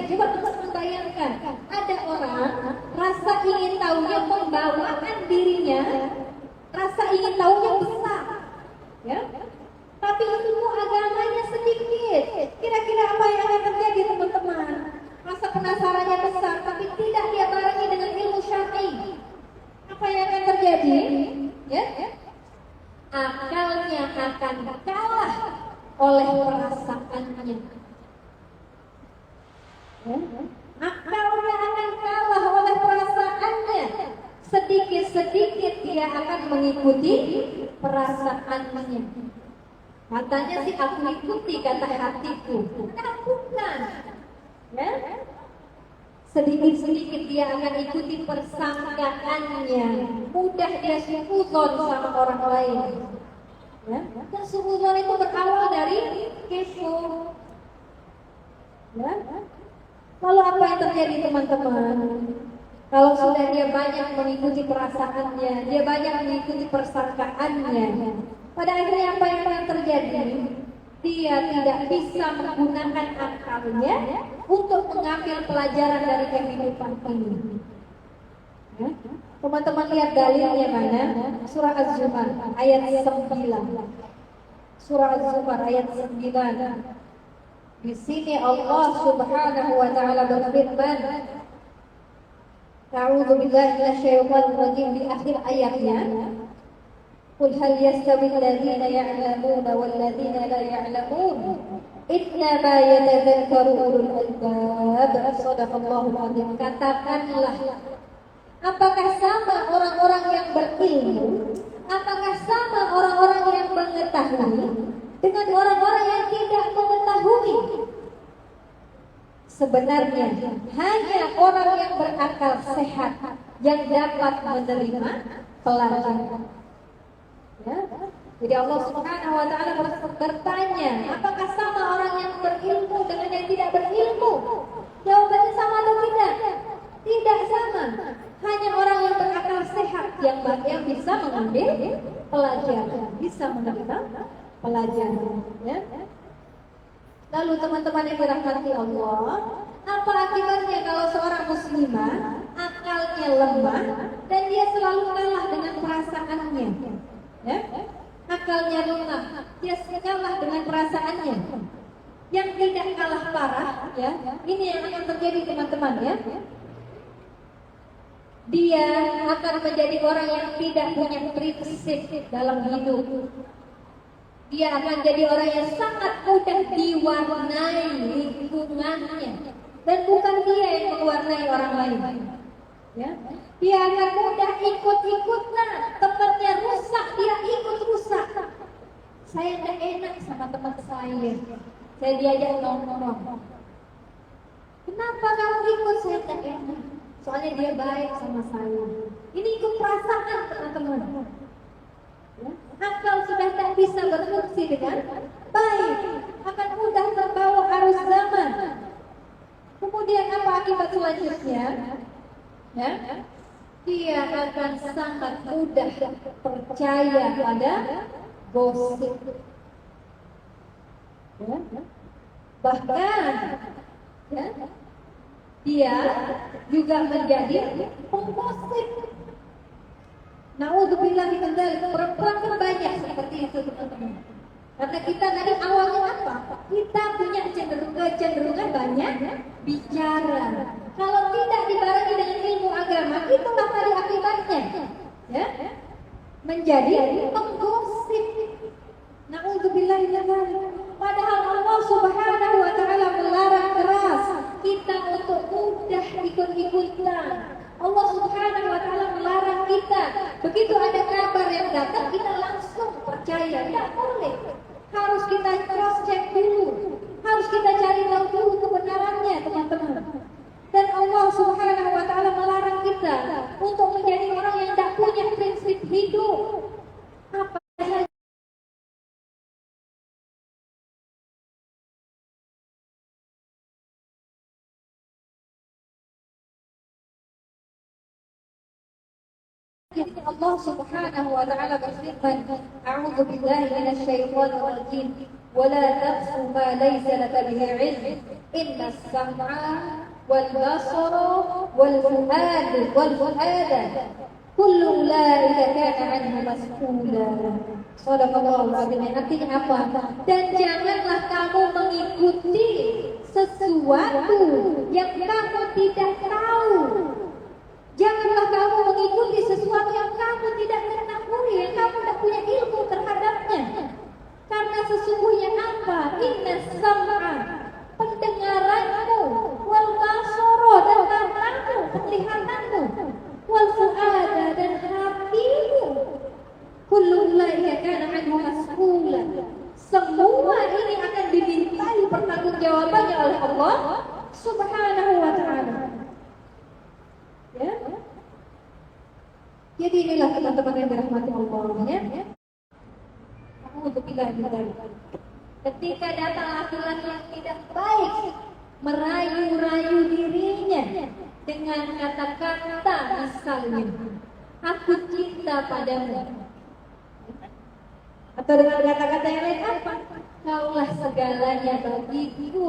Coba teman-teman bayangkan, ada orang rasa ingin tahunya pembawaan dirinya, rasa ingin tahunya besar, ya. Tapi ilmu agamanya sedikit. Kira-kira apa yang akan terjadi teman-teman? Rasa penasarannya besar, tapi tidak dia barengi dengan ilmu syar'i. Apa yang akan terjadi? Ya? Akalnya akan kalah oleh perasaannya. Ya? Akalnya akan kalah oleh perasaannya. Sedikit-sedikit dia akan mengikuti perasaannya. Katanya sih aku ikuti kata hatiku. Nah, bukan. Ya? Sedikit-sedikit dia akan ikuti persangkaannya. Mudah dia suudzon sama orang lain. Ya? Dan suudzon itu berawal dari kepo. Ya? Lalu apa yang terjadi teman-teman? Kalau sudah dia banyak mengikuti perasaannya, dia banyak mengikuti persangkaannya, pada akhirnya apa yang terjadi? Dia tidak bisa menggunakan akalnya untuk mengambil pelajaran dari kehidupan ini. Ya? Teman-teman lihat dalilnya mana? Surah Az-Zumar ayat 9. Surah Az-Zumar ayat 9. Di sini Allah Subhanahu wa taala berfirman, A'udzu billahi minasyaitonir rajim, di akhir ayatnya, Qul hal yastawi alladziina ya'lamuuna wal ladziina la ya'lamuun innamaa yatadzakkaru ulul albaab. Shadaqallahul 'azim. Katakanlah, apakah sama orang-orang yang berilmu, apakah sama orang-orang yang mengetahui dengan orang-orang yang tidak mengetahui? Sebenarnya hanya orang yang berakal sehat yang dapat menerima pelajaran. Ya? Jadi Allah Subhanahu wa taala bertanya, apakah sama orang yang berilmu dengan yang tidak berilmu? Jawabannya sama atau tidak? Tidak sama. Hanya orang yang berakal sehat yang bisa mengambil pelajaran, bisa menerima pelajaran. Ya? Lalu teman-teman yang dirahmati Allah, apa akibatnya kalau seorang muslimah akalnya lemah dan dia selalu kalah dengan perasaannya? Ya? Akalnya lemah, dia kalah dengan perasaannya. Yang tidak kalah parah, ya, ini yang akan terjadi teman-teman, ya. Dia akan menjadi orang yang tidak punya prinsip dalam hidup. Dia akan jadi orang yang sangat mudah diwarnai lingkungannya, dan bukan dia yang mewarnai orang lain. Ya? Dia akan mudah ikut-ikutan, temannya rusak, dia ikut rusak. Saya tidak enak sama teman saya diajak nongkrong. Kenapa kamu ikut? Saya tidak enak. Soalnya dia baik sama saya. Ini ikut perasaan teman-teman. Ya? Akal sudah tak bisa berfungsi dengan baik, akan mudah terbawa arus zaman. Kemudian apa akibat selanjutnya? Ya? Dia akan sangat mudah percaya pada gosip. Ya? Bahkan, ya, dia juga menjadi penggosip. Na'udzubillah min dzalik. Perempuan kan banyak seperti itu teman-teman. Karena kita tadi awalnya apa? Kita punya kecenderungan banyak bicara. Kalau tidak dibarengi dengan ilmu agama, itulah tadi akibatnya. Ya? Menjadi penggosip. Na'udzubillah min dzalik. Padahal Allah Subhanahu wa taala melarang keras kita untuk mudah ikut-ikutan. Allah Subhanahu wa taala melarang kita. Begitu ada kabar yang datang kita langsung percaya. Tidak boleh. Harus kita cross check dulu. Harus kita cari tahu dulu kebenarannya, teman-teman. Dan Allah Subhanahu wa taala melarang kita untuk menjadi orang yang tidak punya prinsip hidup. Apa saja Allah Subhanahu wa taala berfirman, A'udzu billahi minasyaitonir rajim. ولا تقف ما ليس لك به علم إن السمع والبصر والفؤاد كل أولئك كان عنه مسؤولا. Shadaqallahul azim. Artinya apa? Dan janganlah kamu mengikuti sesuatu yang kamu tidak tahu. Janganlah kamu mengikuti sesuatu yang kamu tidak ketahui, yang kamu tidak punya ilmu terhadapnya. Karena sesungguhnya apa? Inna sam'a, pendengaranmu, wal basara, dan matamu, penglihatanmu, wal fu'ada, dan hatimu, kullu ulaika kana anhu mas'ula. Semua ini akan dimintai pertanggungjawabannya oleh Allah Subhanahu wa ta'ala. Ya. Jadi inilah teman-teman yang dirahmati Allah, ya. Untuk kita ketika datang laki-laki yang tidak baik merayu-rayu dirinya dengan kata-kata misalnya, aku cinta padamu, atau dengan kata-kata yang lain apa? Kaulah segalanya bagiku,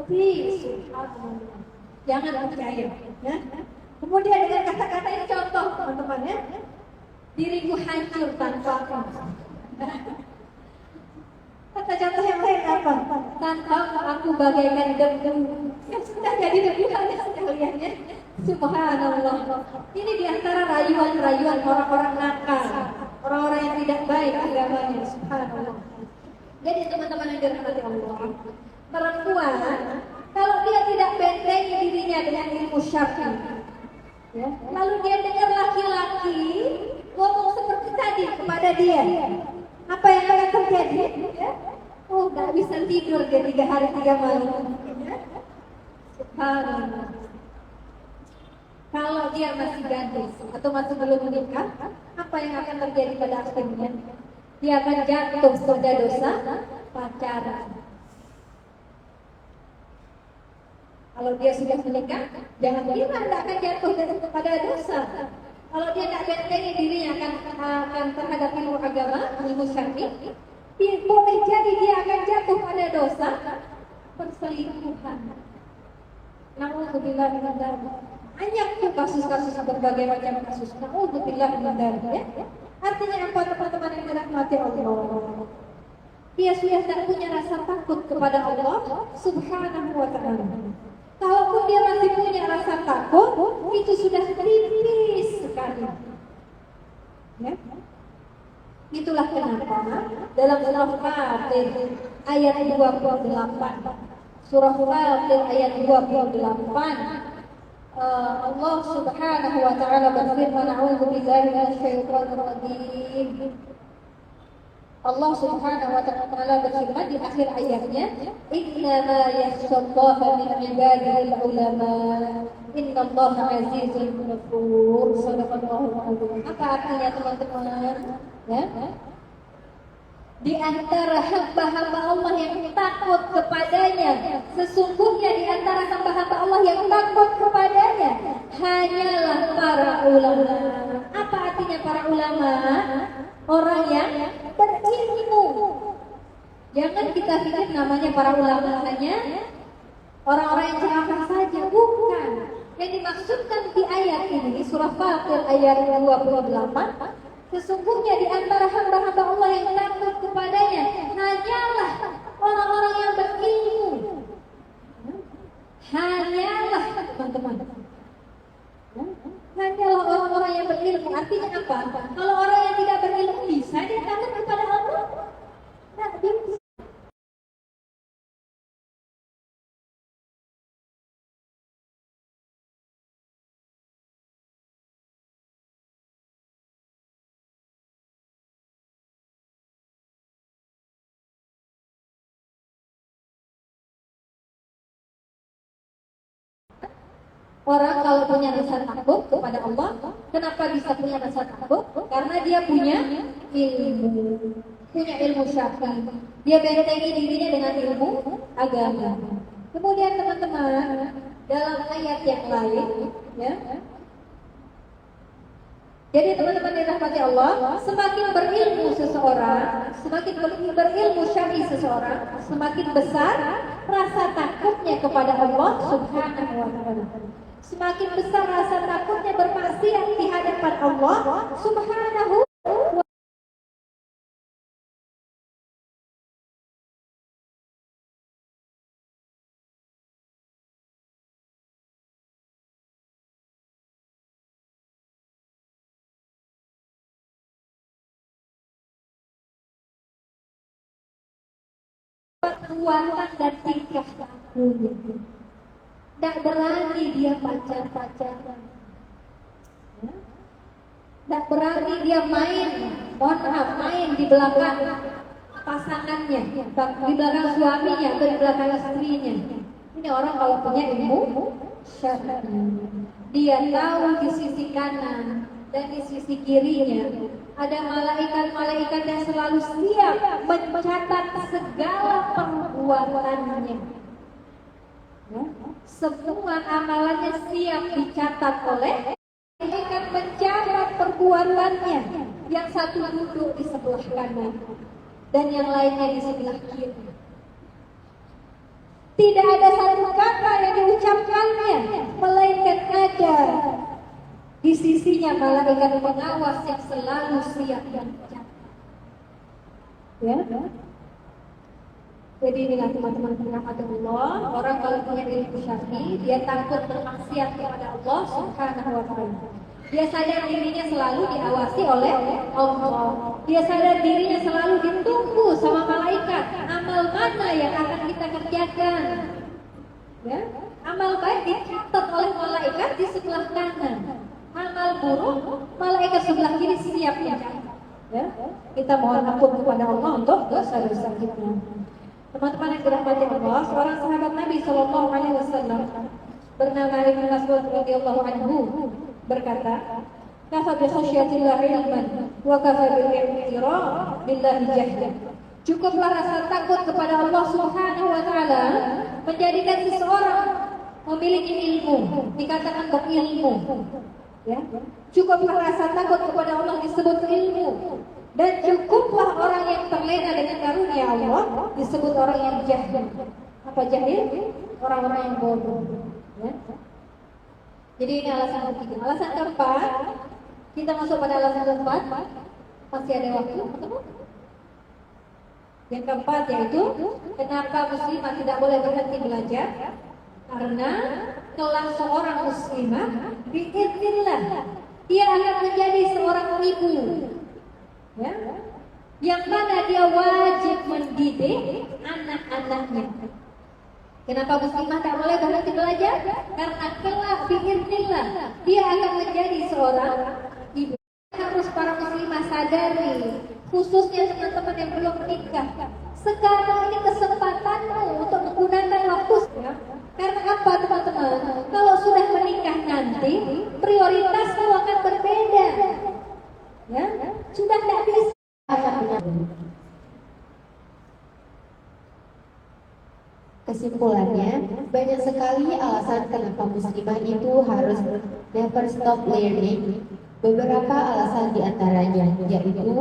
subhanallah. Jangan percaya, ya. Kemudian dengan kata-kata yang contoh teman-teman, ya, diriku hancur tanpa kamu. Kata contoh yang lain apa? Tanpa aku bagaikan debu. Yang sudah jadi debu hanya sekaliannya. Subhanallah. Ini diantara rayuan-rayuan orang-orang nakal, orang-orang yang tidak baik agamanya. Subhanallah. Jadi teman-teman yang dirahmati Allah, perempuan kalau dia tidak bentengi dirinya dengan ilmu syar'i, ya, lalu dia dengar laki-laki ngomong seperti tadi kepada dia, apa yang akan terjadi? Ya? Oh, nggak bisa tidur dia 3 hari 3 malam. Ya? Subhanallah. Kalau dia masih gadis atau masih belum menikah, apa yang akan terjadi pada akhirnya? Dia akan jatuh pada dosa pacaran. Kalau dia sudah menikah, jangan kira tidak akan jatuh pada dosa. Kalau dia tidak bentengi dirinya akan terhadap ilmu agama, ilmu syar'i, boleh jadi dia akan jatuh pada dosa perselingkuhan. Na'udzubillah min dzalik. Banyak tuh kasus-kasus, berbagai macam kasus. Na'udzubillah min dzalik, ya. Artinya apa teman-teman yang dirahmati Allah? Dia sudah tidak punya rasa takut kepada Allah Subhanahu wa ta'ala. Kalaupun dia masih punya rasa takut, itu sudah tipis sekali. Ya? Itulah kenapa dalam surah Fatir ayat 28, surah Fatir ayat 28, Allah Subhanahu wa ta'ala berfirman, a'udzu billahi minasyaitonir rajim. Allah Subhanahu wa ta'ala berfirman di akhir ayatnya, innama yakhshallaha min ibadihil ulama, innallaha azizun ghafur. Shadaqallahul azim. Apa artinya teman-teman? Ya? Di antara hamba-hamba Allah yang takut kepadanya, sesungguhnya di antara hamba-hamba Allah yang takut kepadanya hanyalah para ulama. Apa artinya para ulama? Orang yang berilmu. Jangan kita pikir namanya para ulama hanya orang-orang yang ceramah saja, bukan. Yang dimaksudkan di ayat ini surah Fatir ayat 28, sesungguhnya di antara hamba-hamba Allah yang takut kepadanya hanyalah orang-orang yang berilmu. Hanyalah teman-teman. Hanyalah orang-orang yang berilmu. Artinya apa? Kalau orang yang tidak berilmu bisa dia takut kepada Allah? Nah, bisa. Orang kalau punya rasa takut kepada Allah, kenapa bisa punya rasa takut? Karena dia punya ilmu syar'i. Dia bentengi dirinya dengan ilmu agama. Kemudian teman-teman, dalam ayat yang lain, ya, Jadi teman-teman dirahmati Allah, semakin berilmu seseorang, semakin berilmu syar'i seseorang, semakin besar rasa takutnya kepada Allah Subhanahu wa taala. Semakin besar rasa takutnya bermaksiat di hadapan Allah Subhanahu wa perbuatan dan tingkah lakunya. Tidak berani dia pacar-pacaran, tidak berani dia main, main di belakang pasangannya, di belakang suaminya atau di belakang istrinya. Ini orang kalau punya ilmu syar'i, dia tahu di sisi kanan dan di sisi kirinya ada malaikat-malaikat yang selalu siap mencatat segala perbuatannya. Semua amalannya siap dicatat oleh malaikat mencatat perbuatannya. Yang satu duduk di sebelah kanan dan yang lainnya di sebelah kiri. Tidak ada satu kata yang diucapkannya, melainkan ada di sisinya malaikat pengawas yang selalu siap mencatat. Ya. Jadi inilah teman-teman dirahmati Allah, orang kalau punya ilmu syar'i, dia takut bermaksiat kepada Allah Subhanahu wa taala. Dia sadar dirinya selalu diawasi oleh Allah. Dia sadar dirinya selalu ditunggu sama malaikat. Amal mana yang akan kita kerjakan? Ya, amal baik dicatat oleh malaikat di sebelah kanan. Amal buruk malaikat sebelah kiri siap mencatat. Ya, kita mohon ampun kepada Allah untuk dosa-dosa kita. Teman-teman yang dirahmati Allah, seorang sahabat Nabi Shallallahu Alaihi Wasallam bernama Ibnu Mas'ud radhiyallahu anhu berkata, "Kafa bi khasyatillahi ilman wa kafa bil i'tira billahi jahlan." Cukuplah rasa takut kepada Allah Subhanahu wa taala menjadikan seseorang memiliki ilmu, dikatakan berilmu. Ya. Cukuplah rasa takut kepada Allah disebut ilmu. Dan cukuplah orang yang terlena dengan karunia Allah disebut orang yang jahil. Apa jahil? Orang-orang yang bodoh. Ya. Jadi ini alasan ketiga. Alasan keempat, kita masuk pada alasan keempat. Masih ada waktu? Yang keempat yaitu kenapa muslimah tidak boleh berhenti belajar? Karena kelak seorang muslimah biiznillah dia akan menjadi seorang ibu. Ya, yang mana dia wajib mendidik anak-anaknya. Kenapa muslimah tak boleh berhenti belajar? Karena kelak biiznillah dia akan menjadi seorang ibu. Harus para muslimah sadari, khususnya teman-teman yang belum menikah. Sekarang ini kesempatanmu untuk menggunakan waktu. Karena apa teman-teman? Kalau sudah menikah nanti, prioritasmu akan berbeda. Ya, sudah tidak bisa. Kesimpulannya, banyak sekali alasan kenapa muslimah itu harus never stop learning. Beberapa alasan diantaranya yaitu: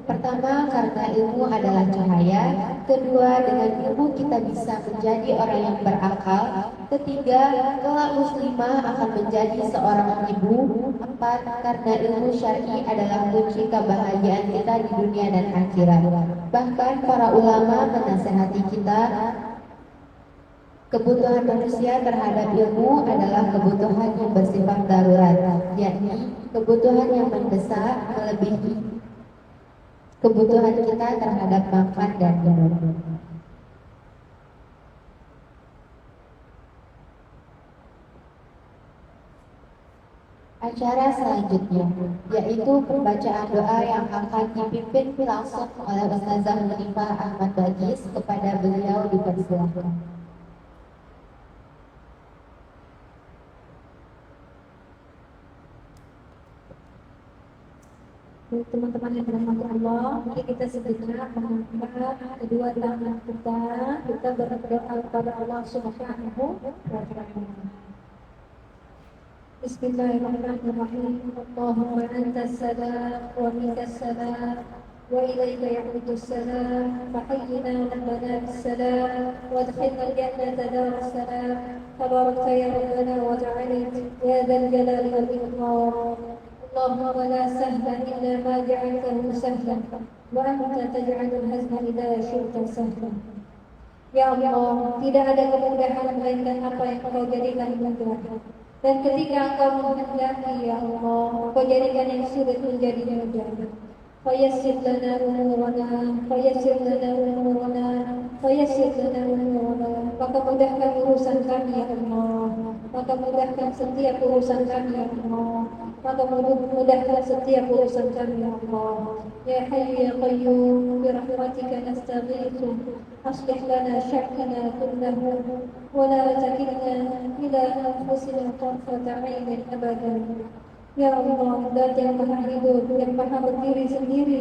pertama, karena ilmu adalah cahaya; kedua, dengan ilmu kita bisa menjadi orang yang berakal; ketiga, kelak muslimah akan menjadi seorang ibu; empat, karena ilmu syar'i adalah kunci kebahagiaan kita di dunia dan akhirat. Bahkan para ulama menasihati kita, kebutuhan manusia terhadap ilmu adalah kebutuhan yang bersifat darurat, yakni kebutuhan yang mendesak melebihi kebutuhan kita terhadap makan dan minum. Acara selanjutnya yaitu pembacaan doa yang akan dipimpin langsung oleh Ustazah Munifah Ahmad Bagis. Kepada beliau dipersilakan. Teman-teman yang dirahmati Allah, mari kita sejenak mengangkat kedua tangan kita berdoa kepada Allah Subhanahu wa taala. Bismillahirrahmanirrahim. Allahumma antas salam wa minkas salam wa ilaika ya'udus salam. Fahayyina rabbana bis salam wa adkhilna al-jannata daras salam. Tabarakta ya rabbana wa ta'ala ya dzal jalali wal ikram. Allahumma la sahla illa ma ja'altahu sahlan wa anta taj'alul hazna idza syi'ta sahlan. Ya Allah, tidak ada kemudahan melainkan apa yang Kau jadikan mudah. Dan ketika Engkau menghendaki, Ya Allah, Kau jadikan yang sulit menjadi mudah. Fayassir lana umurana, fayassir lana umurana, fayassir lana umurana. Maka mudahkan urusan kami, Ya Allah. Maka mudahkan setiap urusan kami, Ya Allah. Maka mudahkan setiap urusan kami, Ya Allah. Ya Hayyu Ya Qayyum, bi rahmatika nastaghithu. أصلح لنا شأننا كله ولا تكلنا إلى أنفسنا طرفة عين أبدا. Ya Allah, Zat yang Maha Hidup, yang Maha berdiri sendiri,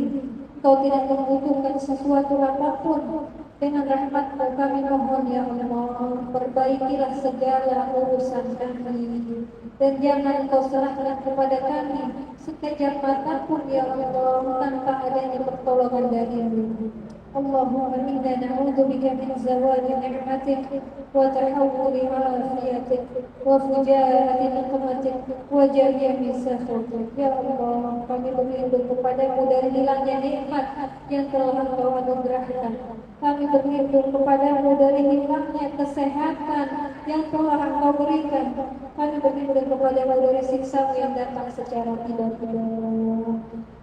Kau tidak membutuhkan sesuatu apapun. Dengan rahmat-Mu kami mohon, Ya Allah, perbaikilah segala urusan kami. Dan jangan Kau serahkan kepada kami sekejap mata pun, Ya Allah, tanpa adanya pertolongan dari-Mu. Allahumma inna na'udzubika min zawali ni'matik wa tahawuli afiyatik wa fujaati nikmatik wa jami'i sakhatik. Ya Allah, kami berlindung kepadamu dari hilangnya nikmat yang telah Engkau anugerahkan. Kami berlindung kepadamu dari hilangnya kesehatan yang telah Engkau berikan. Kami berlindung kepadamu dari siksa yang datang secara tiba-tiba.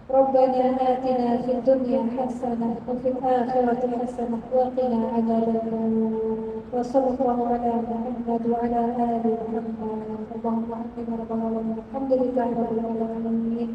Rabbana atina fid dunya hasanah wa fil akhirati hasanah wa qina adzabannar. Wa sallallahu ala Muhammad wa ala ali Muhammad. Allahumma inna rabbana wa alhamdulillahi rabbil alamin.